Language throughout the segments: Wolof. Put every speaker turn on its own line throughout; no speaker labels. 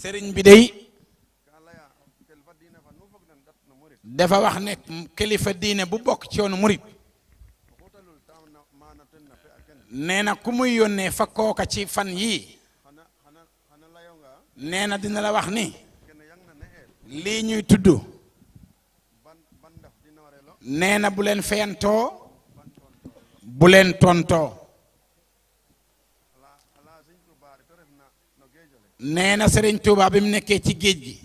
sëriñ bi day dafa wax ne kilifa diine bu bokk ci yoonu murit nee na ku muy yónnee fa kooka ci fan yii nee na dina la wax ni lii ñuy tudd nee na bu leen feyantoo bu leen tontoo nee na Sëriñ Tuuba bi mu nekkee ci géej gi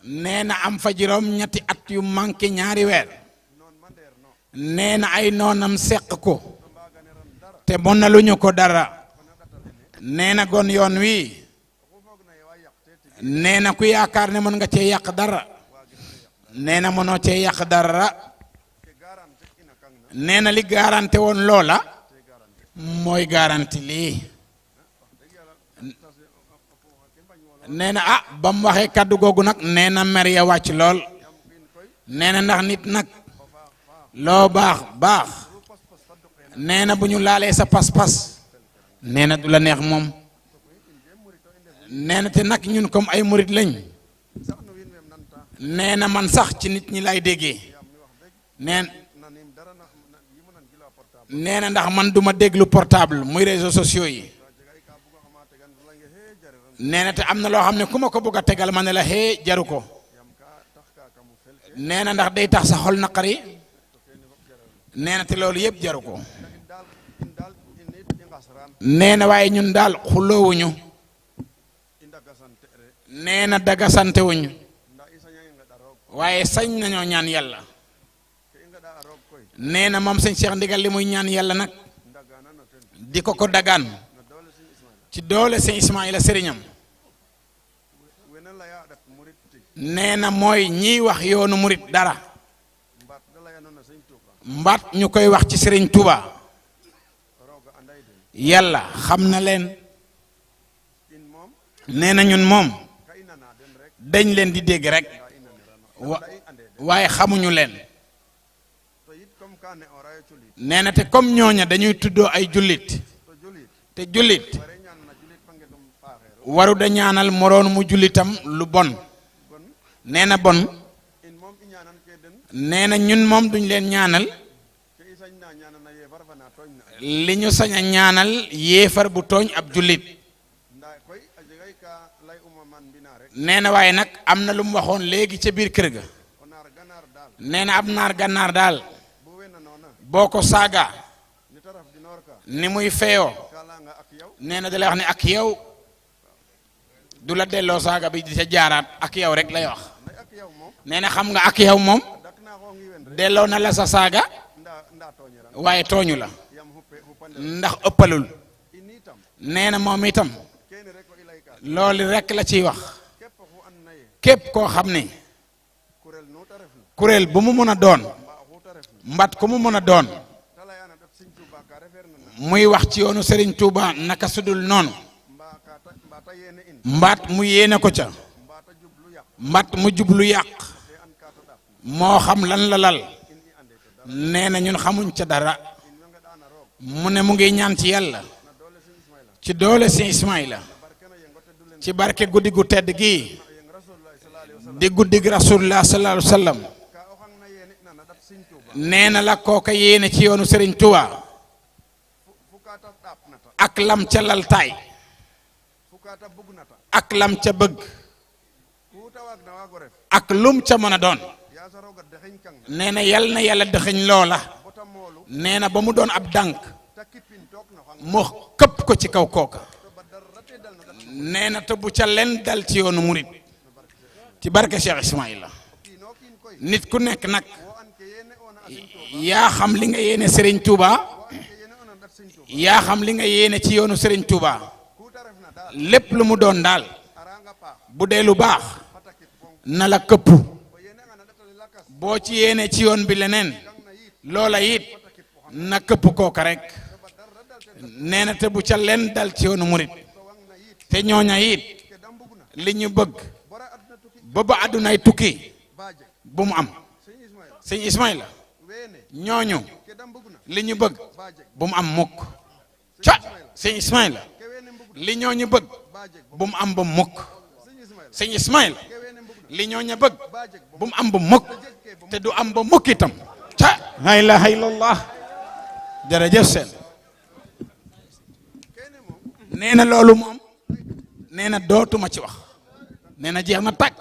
nee na am fa juróom ñetti at yu manqué ñaari weer nee na ay noonam seq ko te mënaluñu ko dara nee na gon yoon wi nee na ku yaakaar ne mën nga cee yàq dara nee na mënoo cee yàq dara nee na li garanté woon loola mooy garanti lii nee na ba mu waxee kaddu googu nag nee na mer ya wàcc lool nee na ndax nit nag loo baax baax nee na bu ñu laalee sa pas-pas nee na du la neex moom nee na te nag ñun comme ay murit lañ nee na man sax ci nit ñi lay déggee nee na ndax man duma déglu portable muy réseaux sociaux yi nee na te am na loo xam ne ku ma ko bëgg a tegal ma ne la xee jaru ko nee na ndax day tax sa xol naqari nee na te loolu yëpp jaru ko nee na waaye ñun daal xuloowuñu nee na dagasante wuñu waaye sañ nañoo ñaan yàlla nee na moom sëñ Cheikh Ndigal li muy ñaan yàlla nag di ko dagaan ci doole sëñ Ismaïla sëriñam nee na mooy ñiy wax yoonu murit dara mbaat ñu koy wax ci sëriñ Touba yàlla xam na leen nee na ñun moom dañ leen di dégg rek waaye xamuñu leen nee na te comme ñooña dañuy tuddoo ay jullit te jullit waru da ñaanal moroon mu jullitam lu bon nee na bon nee na ñun moom duñ leen ñaanal li ñu sañ a ñaanal yéefar bu tooñ ab jullit nee na waaye nag am na lu mu waxoon léegi ca biir kër ga nee na ab naar gànnaar daal boo ko saaga ni muy feyoo nee na da lay wax ne ak yow du la delloo saaga bi di ca jaaraat ak yow rek lay wax nee na xam nga ak yow moom delloo na la sa saaga waaye tooñu la ndax ëppalul nee na moom itam loolu rek la ciy wax képp koo xam ne kuréel bu mu mën a doon mbat ku mu mën a doon muy wax ci yoonu Serigne Touba naka sudul noonu mbaat mu yéene ko ca mbat mu jublu yàq moo xam lan la lal nee na ñun xamuñ ca dara mu ne mu ngi ñaan ci yàlla ci doole si Ismaïla ci barke guddi gu tedd gii di guddi gi rasulullah sallallahu alayhi wa sallam nee na la kooka yéene ci yoonu Serigne Touba ak lam ca laltaay ak lam ca bëgg ak lum ca mën a doon nee na yal na yàlla dëxëñ loola nee na ba mu doon ab dànk mu këpp ko ci kaw kooka nee na te bu ca leen dal ci yoonu murit ci barke Cheikh Ismaïla nit ku nekk nag yaa xam li nga yéene Serigne Touba yaa xam li nga yéene ci yoonu Serigne Touba lépp lu mu doon daal bu dee lu baax na la këpp boo ci yéene ci yoon bi leneen loola it na këpp kooka rek nee na te bu ca leen dal ci yoonu murit te ñooña it li ñu bëgg ba ba àddunay tukki bu mu am sëñ Ismaïla ñooñu li ñu bëgg bu mu am mukk ca sëñ Ismaïla li ñooñu bëgg bu mu am ba mukk sëñ Ismaïl li ñooñu bëgg bu mu am ba mukk te du am ba mukk itam ca la ilaha illallah jërëjëf seen nee na loolu moom nee na dootuma ci wax nee na jeex na tàkk